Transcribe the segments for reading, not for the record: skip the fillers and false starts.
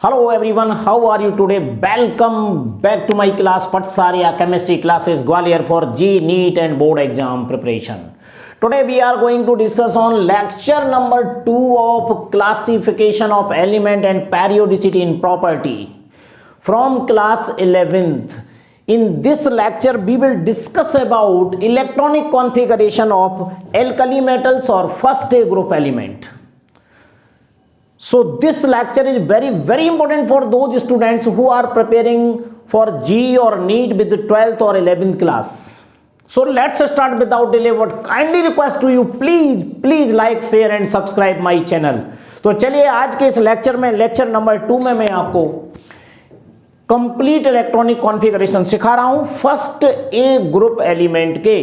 Hello everyone, how are you today? Welcome back to my class Patsaria Chemistry classes Gwalior for G, NEET and board exam preparation. Today we are going to discuss on lecture number 2 of classification of element and periodicity in property from class 11th. In this lecture we will discuss about electronic configuration of alkali metals or first A group element. So this lecture is very important for those students who are preparing for G or NEET with the 12th or 11th class. So let's start without delay. What kindly request to you, please like, share and subscribe my channel. तो चलिए आज के इस lecture में lecture number 2 में मैं आपको complete electronic configuration सिखा रहा हूं फर्स्ट ए ग्रुप एलिमेंट के।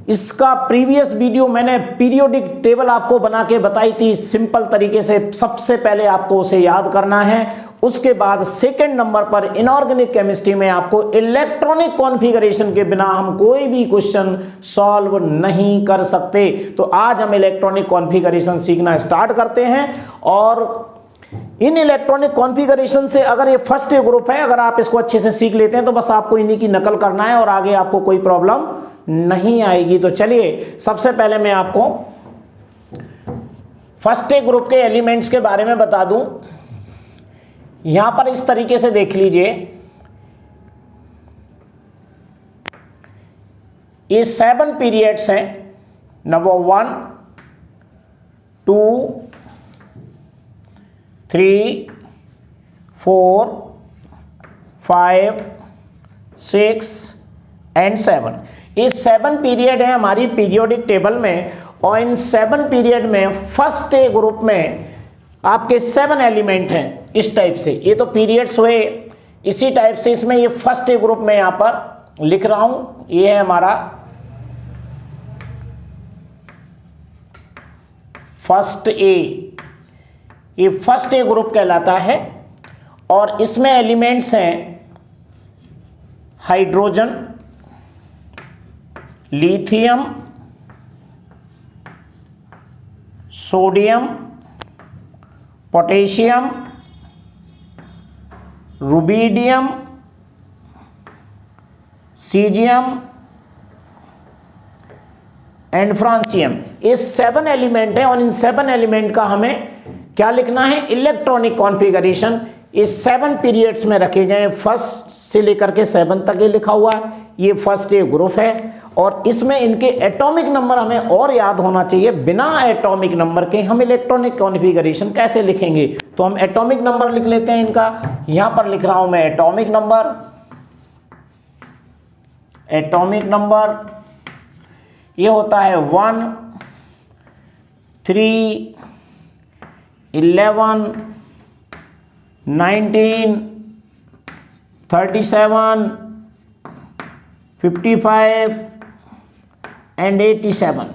इसका प्रीवियस वीडियो मैंने पीरियोडिक टेबल आपको बना के बताई थी सिंपल तरीके से। सबसे पहले आपको उसे याद करना है, उसके बाद सेकंड नंबर पर इनऑर्गेनिक केमिस्ट्री में आपको इलेक्ट्रॉनिक कॉन्फ़िगरेशन के बिना हम कोई भी क्वेश्चन सॉल्व नहीं कर सकते। तो आज हम इलेक्ट्रॉनिक कॉन्फ़िगरेशन सीखना स्टार्ट करते हैं। और इन इलेक्ट्रॉनिक कॉन्फ़िगरेशन से अगर ये फर्स्ट ए ग्रुप है, अगर आप इसको अच्छे से सीख लेते हैं तो बस आपको इन्हीं की नकल करना है और आगे आपको कोई प्रॉब्लम नहीं आएगी। तो चलिए सबसे पहले मैं आपको फर्स्ट ए ग्रुप के एलिमेंट्स के बारे में बता दूं। यहां पर इस तरीके से देख लीजिए, ये 7 पीरियड्स हैं। Number 1 2 3 4 5 6 and 7। ये 7 पीरियड है हमारी पीरियोडिक टेबल में। और इन 7 पीरियड में फर्स्ट ए ग्रुप में आपके 7 एलिमेंट हैं इस टाइप से। ये तो पीरियड्स हुए इसी टाइप से, इसमें ये फर्स्ट ए ग्रुप में यहां पर लिख रहा हूं। ये है हमारा फर्स्ट ए, ये फर्स्ट ए ग्रुप कहलाता है। और इसमें एलिमेंट्स हैं hydrogen, lithium, sodium, potassium, rubidium, caesium and francium. ये 7 एलिमेंट हैं और इन 7 एलिमेंट का हमें क्या लिखना है? Electronic configuration. ये 7 पीरियड्स में रखे गए, फर्स्ट से लेकर के 7 तक ये लिखा हुआ है। ये फर्स्ट ए ग्रुप है और इसमें इनके एटॉमिक नंबर हमें और याद होना चाहिए। बिना एटॉमिक नंबर के हम इलेक्ट्रॉनिक कॉन्फ़िगरेशन कैसे लिखेंगे? तो हम एटॉमिक नंबर लिख लेते हैं इनका। यहां पर लिख रहा हूं मैं एटॉमिक नंबर। एटॉमिक नंबर ये होता है 1 3 11 19 37 55 एंड 87।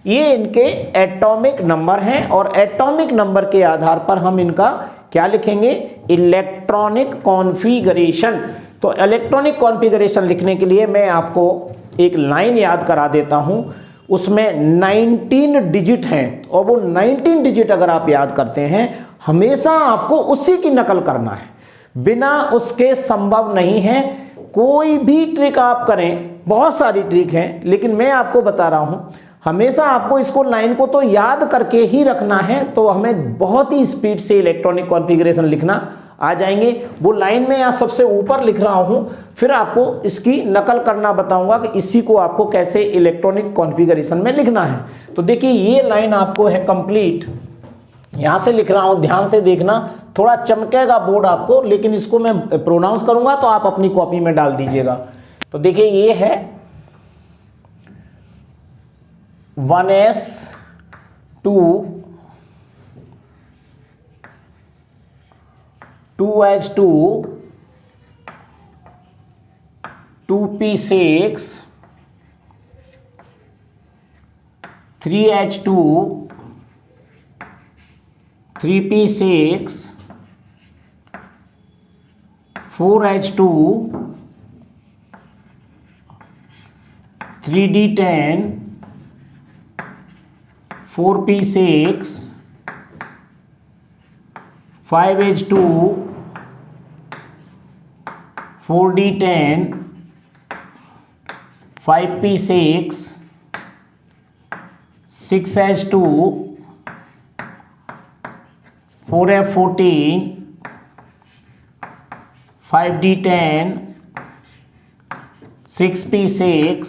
ये इनके एटॉमिक नंबर हैं और एटॉमिक नंबर के आधार पर हम इनका क्या लिखेंगे? Electronic configuration. तो इलेक्ट्रॉनिक कॉन्फ़िगरेशन लिखने के लिए मैं आपको एक लाइन याद करा देता हूं। उसमें 19 डिजिट हैं और वो 19 डिजिट अगर आप याद करते हैं हमेशा आपको उसी की नकल करना है, बिना उसके संभव नहीं है। कोई भी ट्रिक आप करें, बहुत सारी ट्रिक हैं लेकिन मैं आपको बता रहा हूं, हमेशा आपको इसको लाइन को तो याद करके ही रखना है। तो हमें बहुत ही स्पीड से इलेक्ट्रॉनिक कॉन्फ़िगरेशन लिखना आ जाएंगे। वो लाइन में यहाँ सबसे ऊपर लिख रहा हूं, फिर आपको इसकी नकल करना बताऊंगा कि इसी को आपको कैसे इलेक्ट्रॉनिक कॉन्फ़िगरेशन में लिखना है। तो देखिए ये लाइन आपको है कंप्लीट, यहां से लिख रहा हूं, ध्यान से देखना। थोड़ा चमकेगा बोर्ड आपको, लेकिन इसको मैं प्रोनाउंस करूंगा तो आप अपनी कॉपी में डाल दीजिएगा। तो देखिए ये है 1s2 2h2 2p6 3h2 3p6 4h2 3d10 4p6 5h2 4d10, 5p6, 6h2, 4f14, 5d10, 6p6,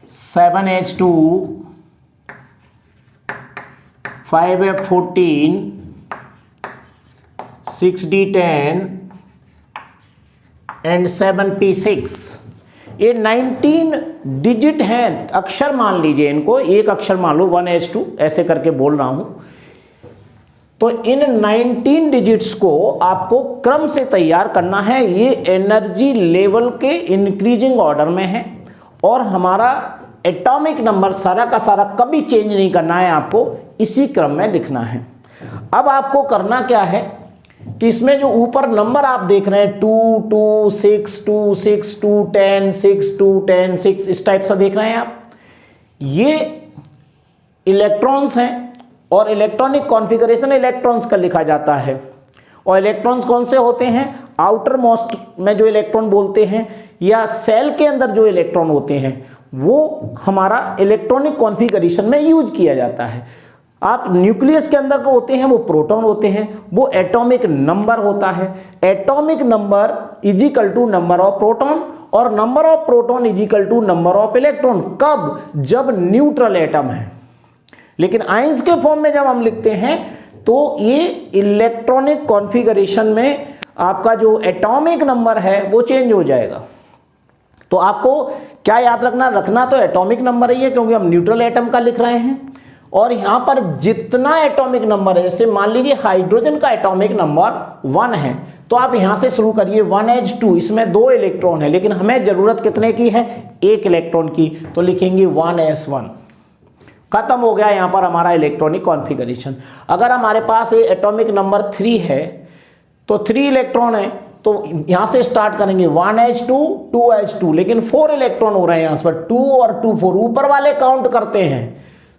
7h2, 5f14, 6d10 and 7p6। ये 19 डिजिट हैं, अक्षर मान लीजिए इनको, एक अक्षर मान लो 1H2 ऐसे करके बोल रहा हूं। तो इन 19 डिजिट्स को आपको क्रम से तैयार करना है। ये एनर्जी लेवल के इंक्रीजिंग ऑर्डर में है और हमारा एटॉमिक नंबर सारा का सारा कभी चेंज नहीं करना है, आपको इसी क्रम में लिखना है। अब आपको करना क्या है कि इसमें जो ऊपर नंबर आप देख रहे हैं 2 2 6 2 6 2 10 6 2 10 6 इस टाइप से देख रहे हैं आप, ये इलेक्ट्रॉन्स हैं और इलेक्ट्रॉनिक कॉन्फ़िगरेशन इलेक्ट्रॉन्स का लिखा जाता है। और इलेक्ट्रॉन्स कौन से होते हैं? आउटर मोस्ट में जो इलेक्ट्रॉन बोलते हैं या सेल के अंदर जो इलेक्ट्रॉन होते हैं वो हमारा इलेक्ट्रॉनिक कॉन्फ़िगरेशन में यूज किया जाता है। आप न्यूक्लियस के अंदर को होते हैं वो प्रोटॉन होते हैं, वो एटॉमिक नंबर होता है। Atomic number is equal to number of proton और number of proton is equal to number of electron. कब? जब न्यूट्रल एटम है। लेकिन आइंस के फॉर्म में जब हम लिखते हैं तो ये इलेक्ट्रॉनिक कॉन्फ़िगरेशन में आपका जो एटॉमिक नंबर है वो चेंज हो जाएगा। तो आपको क्या याद रखना तो एटॉमिक नंबर ही है, क्योंकि हम न्यूट्रल एटम का लिख रहे हैं। और यहां पर जितना एटॉमिक नंबर है, जैसे मान लीजिए हाइड्रोजन का एटॉमिक नंबर 1 है, तो आप यहां से शुरू करिए 1H2, इसमें 2 इलेक्ट्रॉन है लेकिन हमें जरूरत कितने की है? 1 इलेक्ट्रॉन की, तो लिखेंगे 1s1। खत्म हो गया यहां पर हमारा इलेक्ट्रॉनिक कॉन्फ़िगरेशन। अगर हमारे पास ये एटॉमिक नंबर 3 है तो 3 इलेक्ट्रॉन है, तो यहां से स्टार्ट करेंगे 1H2 2H2, लेकिन 4 इलेक्ट्रॉन हो रहे हैं यहां पर, 2 और 2 4 ऊपर वाले काउंट करते हैं,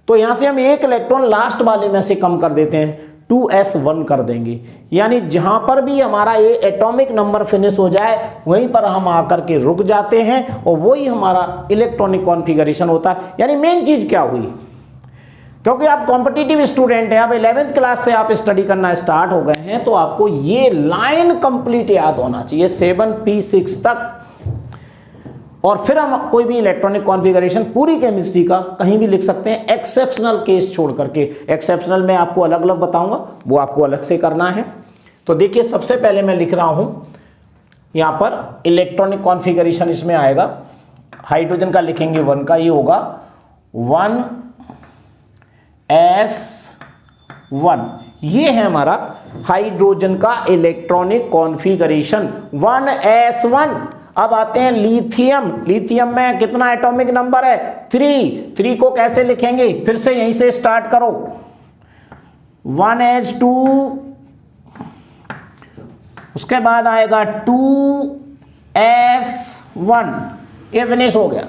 तो यहां से हम 1 इलेक्ट्रॉन लास्ट वाले में से कम कर देते हैं, 2s1 कर देंगे। यानी जहां पर भी हमारा ये एटॉमिक नंबर फिनिश हो जाए वहीं पर हम आकर के रुक जाते हैं और वही हमारा इलेक्ट्रॉनिक कॉन्फ़िगरेशन होता है। यानी मेन चीज क्या हुई, क्योंकि आप कॉम्पिटिटिव स्टूडेंट हैं, अब 11th क्लास से आप स्टडी करना स्टार्ट हो गए हैं, तो आपको ये लाइन कंप्लीट याद होना चाहिए 7p6 तक। और फिर हम कोई भी इलेक्ट्रॉनिक कॉन्फ़िगरेशन पूरी केमिस्ट्री का कहीं भी लिख सकते हैं, एक्सेप्शनल केस छोड़ करके। एक्सेप्शनल में आपको अलग अलग बताऊंगा, वो आपको अलग से करना है। तो देखिए सबसे पहले मैं लिख रहा हूं यहां पर इलेक्ट्रॉनिक कॉन्फ़िगरेशन, इसमें आएगा हाइड्रोजन का लिखेंगे 1 का, ये होगा 1s1। ये है हमारा हाइड्रोजन का इलेक्ट्रॉनिक कॉन्फ़िगरेशन 1s1। अब आते हैं लिथियम। लिथियम में कितना एटॉमिक नंबर है? 3 को कैसे लिखेंगे? फिर से यहीं से स्टार्ट करो, 1H2, उसके बाद आएगा 2s1, ये फिनिश हो गया।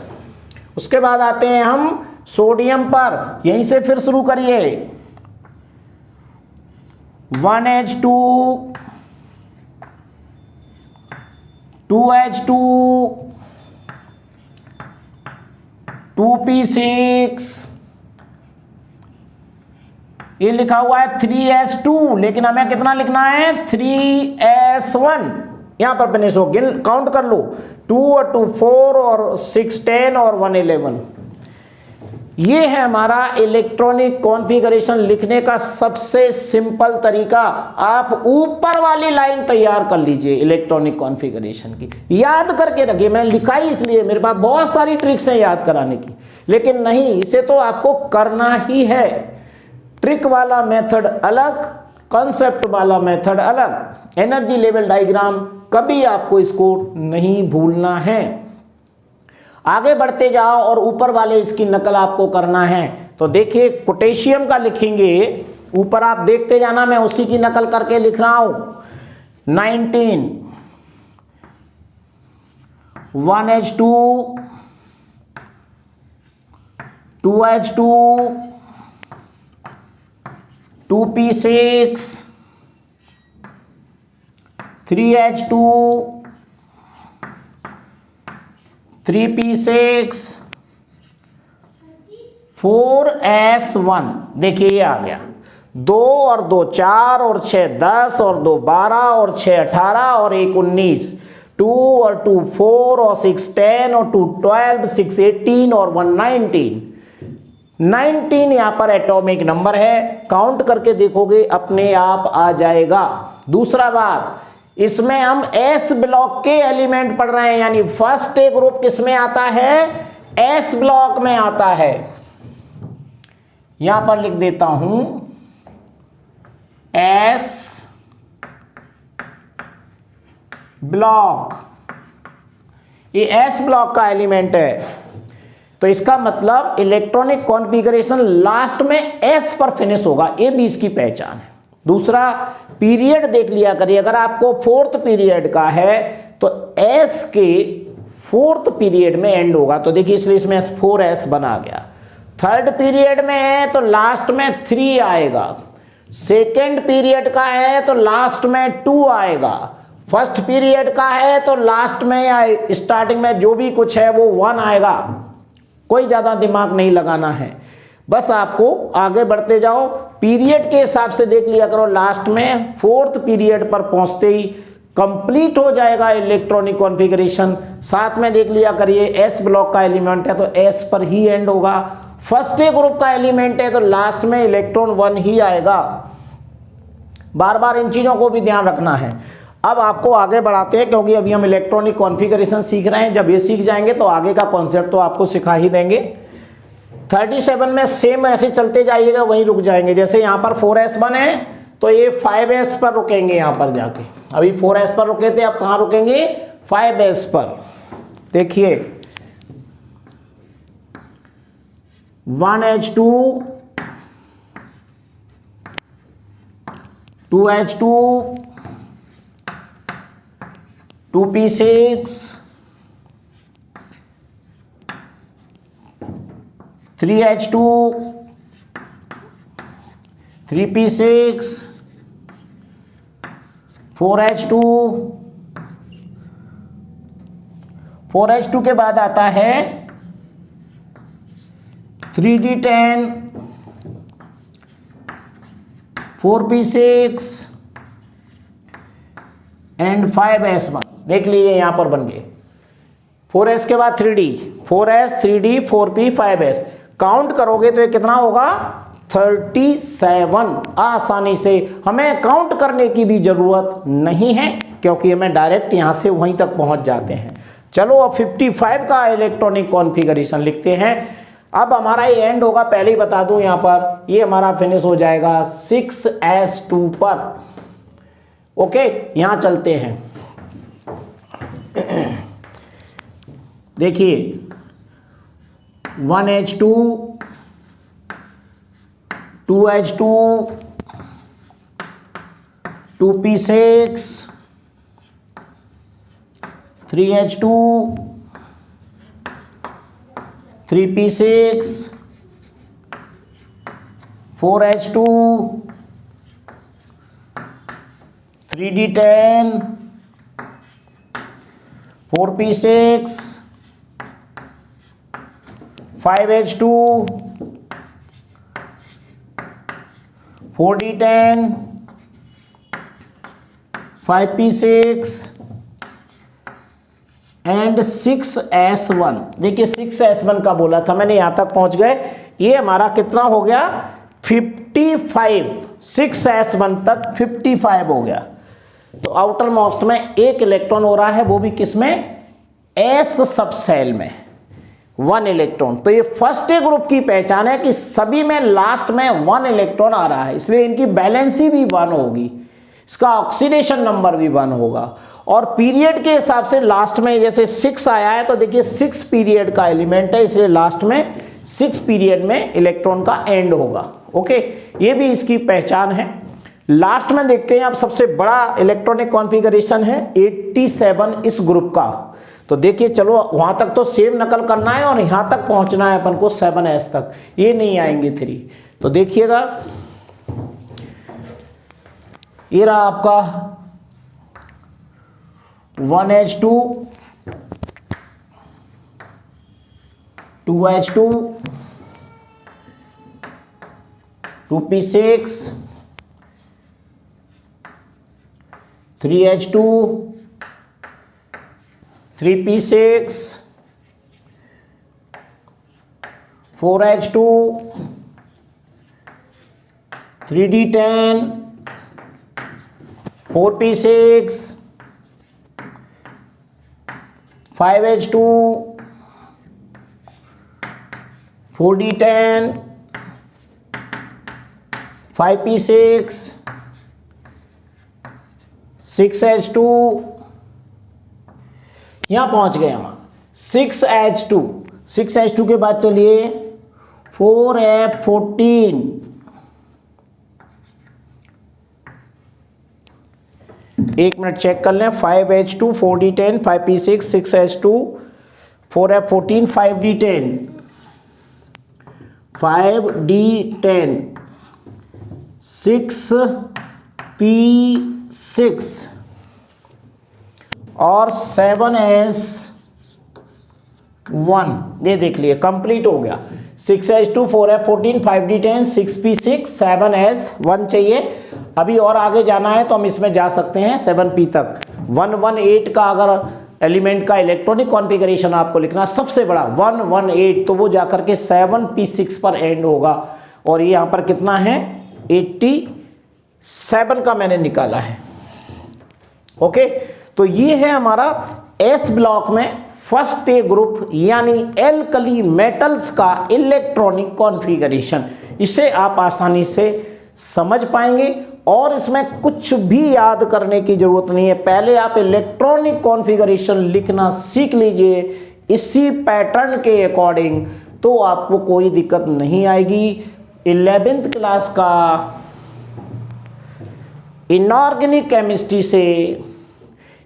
उसके बाद आते हैं हम सोडियम पर, यहीं से फिर शुरू करिए 1H2 2H2 2p6, ये लिखा हुआ है 3s2, लेकिन हमें कितना लिखना है? 3s1। यहां पर फिनिश हो, गिन काउंट कर लो, 2 और 2 4 और 6 10 और 1 11। ये है हमारा इलेक्ट्रॉनिक कॉन्फ़िगरेशन लिखने का सबसे सिंपल तरीका। आप ऊपर वाली लाइन तैयार कर लीजिए इलेक्ट्रॉनिक कॉन्फ़िगरेशन की, याद करके रखिए। मैंने लिखा ही इसलिए, मेरे पास बहुत सारी ट्रिक्स हैं याद कराने की, लेकिन नहीं, इसे तो आपको करना ही है। ट्रिक वाला मेथड अलग, कॉन्सेप्ट वाला मेथड अलग। एनर्जी लेवल डायग्राम कभी आपको इसको नहीं भूलना है। आगे बढ़ते जाओ और ऊपर वाले इसकी नकल आपको करना है। तो देखिए पोटेशियम का लिखेंगे, ऊपर आप देखते जाना, मैं उसी की नकल करके लिख रहा हूं। 19 1H2 2H2 2p6 3H2 3p6 4s1, देखिए ये आ गया, 2 और 2 4 और 6 10 और 2 12 और 6 18 और 1 19, 2 और 2 4 और 6 10 और 2 12, 6 18 और 1 19 यहाँ पर एटॉमिक नंबर है। काउंट करके देखोगे अपने आप आ जाएगा। दूसरा बात, इसमें हम एस ब्लॉक के एलिमेंट पढ़ रहे हैं, यानी फर्स्ट ए ग्रुप किस में आता है, एस ब्लॉक में आता है। यहां पर लिख देता हूं एस ब्लॉक, ये एस ब्लॉक का एलिमेंट है, तो इसका मतलब इलेक्ट्रॉनिक कॉन्फ़िगरेशन लास्ट में एस पर फिनिश होगा, ये भी इसकी पहचान है। दूसरा, पीरियड देख लिया करिए, अगर आपको फोर्थ पीरियड का है तो एस के फोर्थ पीरियड में एंड होगा, तो देखिए इसलिए इसमें 4s बना गया। थर्ड पीरियड में है तो लास्ट में 3 आएगा, सेकेंड पीरियड का है तो लास्ट में 2 आएगा, फर्स्ट पीरियड का है तो लास्ट में या स्टार्टिंग में जो भी कुछ है वो 1 आएगा। कोई ज़्यादा दिमाग नहीं लगाना है, बस आपको आगे बढ़ते जाओ, पीरियड के हिसाब से देख लिया करो, लास्ट में फोर्थ पीरियड पर पहुंचते ही कंप्लीट हो जाएगा इलेक्ट्रॉनिक कॉन्फ़िगरेशन। साथ में देख लिया करिए एस ब्लॉक का एलिमेंट है तो एस पर ही एंड होगा, फर्स्ट ए ग्रुप का एलिमेंट है तो लास्ट में इलेक्ट्रॉन 1 ही आएगा। बार बार इन चीज़ों को भी ध्यान रखना है। अब आपको आगे बढ़ाते हैं, क्योंकि अभी हम इलेक्ट्रॉनिक कॉन्फ़िगरेशन सीख रहे हैं, जब ये सीख जाएंगे तो आगे का कॉन्सेप्ट तो आपको सिखा ही देंगे। 37 में सेम ऐसे चलते जाइएगा, वहीं रुक जाएंगे। जैसे यहाँ पर 4s1 है तो ये 5s पर रुकेंगे, यहाँ पर जाके अभी 4s पर रुके थे, अब कहाँ रुकेंगे, 5s पर। देखिए 1h2 2h2 2p6 3h2 3p6 4h2 4h2 के बाद आता है 3d10 4p6 एंड 5s1। देख लीजिए यहां पर बन गए 4s के बाद 3d, 4s 3d 4p 5s। Count करोगे तो ये कितना होगा, 37। आसानी से, हमें काउंट करने की भी जरूरत नहीं है, क्योंकि हमें डायरेक्ट यहां से वहीं तक पहुंच जाते हैं। चलो अब 55 का इलेक्ट्रॉनिक कॉन्फ़िगरेशन लिखते हैं। अब हमारा ये एंड होगा, पहले ही बता दूं, यहां पर ये हमारा फिनिश हो जाएगा 6s2 पर। ओके, यहां चलते हैं। देखिए 1h2 2h2 2p6 3h2 3p6 4h2 3d10 4p6 5h2 4d10 5p6 and 6s1। देखिए 6s1 का बोला था मैंने, यहां तक पहुंच गए। ये हमारा कितना हो गया, 55। 6s1 तक 55 हो गया। तो आउटर मोस्ट में एक इलेक्ट्रॉन हो रहा है, वो भी किसमें, एस सब सेल में 1 इलेक्ट्रॉन। तो ये फर्स्ट ए ग्रुप की पहचान है कि सभी में लास्ट में 1 इलेक्ट्रॉन आ रहा है, इसलिए इनकी बैलेंसी भी 1 होगी, इसका ऑक्सीडेशन नंबर भी 1 होगा। और पीरियड के हिसाब से लास्ट में जैसे 6 आया है तो देखिए 6 पीरियड का एलिमेंट है, इसलिए लास्ट में 6 पीरियड में इलेक्ट्रॉन का एंड होगा। ओके, ये भी इसकी पहचान है। लास्ट में देखते हैं अब सबसे बड़ा इलेक्ट्रॉनिक कॉन्फ़िगरेशन है 87 इस ग्रुप का। तो देखिए चलो वहां तक तो सेम नकल करना है और यहां तक पहुंचना है अपन को 7s तक, ये नहीं आएंगे 3। तो देखिएगा ये रहा आपका 1h2 2H2, 2P6, 3H2, 3P6, 4H2, 3D10, 4P6, 5H2, 4D10, 5P6, 6H2, यहां पहुंच गए हम 6H2। 6H2 के बाद चलिए 4F14, एक मिनट चेक कर लें। 5H2, 4D10, 5P6, 6H2, 4F14, 5D10, 5D10, 6P6 और 7S1, ये देख लिए कंप्लीट हो गया। 6H2, 4F14, 5D10, 6P6, 7S1 चाहिए। अभी और आगे जाना है तो हम इसमें जा सकते हैं 7P तक। 118 का अगर एलिमेंट का इलेक्ट्रॉनिक कॉन्फ़िगरेशन आपको लिखना सबसे बड़ा 118, तो वो जाकर के 7P6 पर एंड होगा। और ये यहाँ पर कितना है 87 का मैंने निकाला है। ओके, तो ये है हमारा एस ब्लॉक में फर्स्ट ए ग्रुप यानी एल्कली मेटल्स का इलेक्ट्रॉनिक कॉन्फ़िगरेशन। इसे आप आसानी से समझ पाएंगे और इसमें कुछ भी याद करने की जरूरत नहीं है। पहले आप इलेक्ट्रॉनिक कॉन्फ़िगरेशन लिखना सीख लीजिए इसी पैटर्न के अकॉर्डिंग, तो आपको कोई दिक्कत नहीं आएगी। 11th क्लास का इनऑर्गेनिक केमिस्ट्री से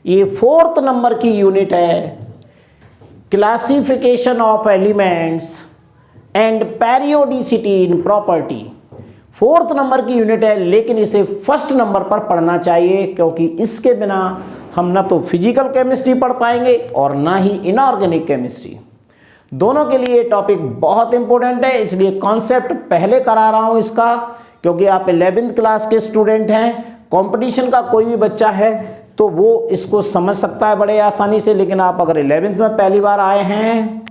ये 4th नंबर की यूनिट है, classification of elements and periodicity in property. 4th number की यूनिट है, लेकिन इसे फर्स्ट नंबर पर पढ़ना चाहिए, क्योंकि इसके बिना हम ना तो फिजिकल केमिस्ट्री पढ़ पाएंगे और ना ही इनऑर्गेनिक केमिस्ट्री। दोनों के लिए टॉपिक बहुत इंपॉर्टेंट है, इसलिए कॉन्सेप्ट पहले करा रहा हूं इसका, क्योंकि आप 11th क्लास के स्टूडेंट हैं। कंपटीशन का कोई भी बच्चा है तो वो इसको समझ सकता है बड़े आसानी से, लेकिन आप अगर 11th में पहली बार आए हैं,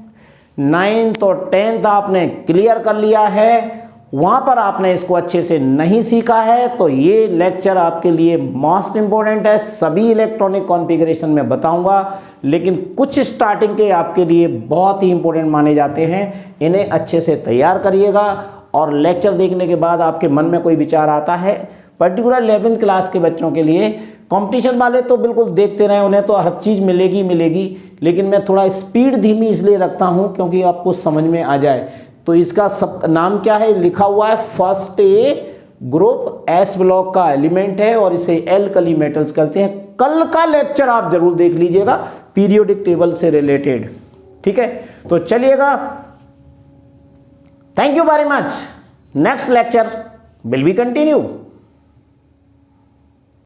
9th और 10th आपने क्लियर कर लिया है, वहां पर आपने इसको अच्छे से नहीं सीखा है, तो ये लेक्चर आपके लिए मोस्ट इंपॉर्टेंट है। सभी इलेक्ट्रॉनिक कॉन्फ़िगरेशन में बताऊंगा, लेकिन कुछ स्टार्टिंग के आपके लिए बहुत ही इंपॉर्टेंट माने जाते हैं। इन्हें अच्छे से तैयार करिएगा और लेक्चर देखने के बाद आपके मन में कोई विचार आता है, पर्टिकुलर 11th क्लास के बच्चों के लिए। कंपटीशन वाले तो बिल्कुल देखते रहें, उन्हें तो हर चीज़ मिलेगी, लेकिन मैं थोड़ा स्पीड धीमी इसलिए रखता हूं क्योंकि आपको समझ में आ जाए। तो इसका सब नाम क्या है, लिखा हुआ है first A group, S block का एलिमेंट है और इसे एल्कली मेटल्स कहते हैं। कल का लेक्चर आप जरूर देख लीजिएगा पीरियोडिक टेबल से रिलेटेड, ठीक है। तो चलिएगा, thank you very much. Next lecture will be continue.